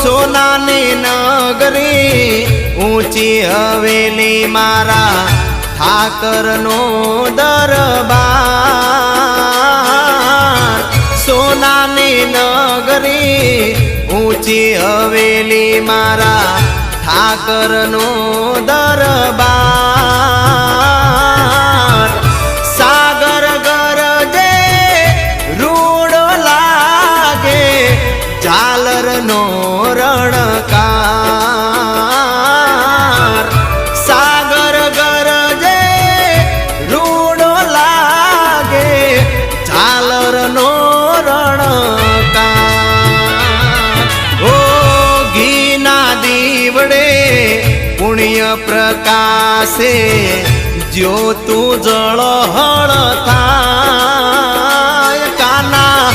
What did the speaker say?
સોનાની નગરી ઊંચી હવેલી મારા ઠાકરનો દરબાર સોનાની નગરી ઊંચી હવેલી મારા ઠાકરનો દરબાર સાગર ગરજે રૂડો લાગે ઝાલરનો રણકાર સાગર ગરજે રૂડો લાગે ઝાલરનો રણકાર ઓ ઘીના દીવડે પુણ્ય પ્રકાશે જ્યોતું જળહળ થાય કાના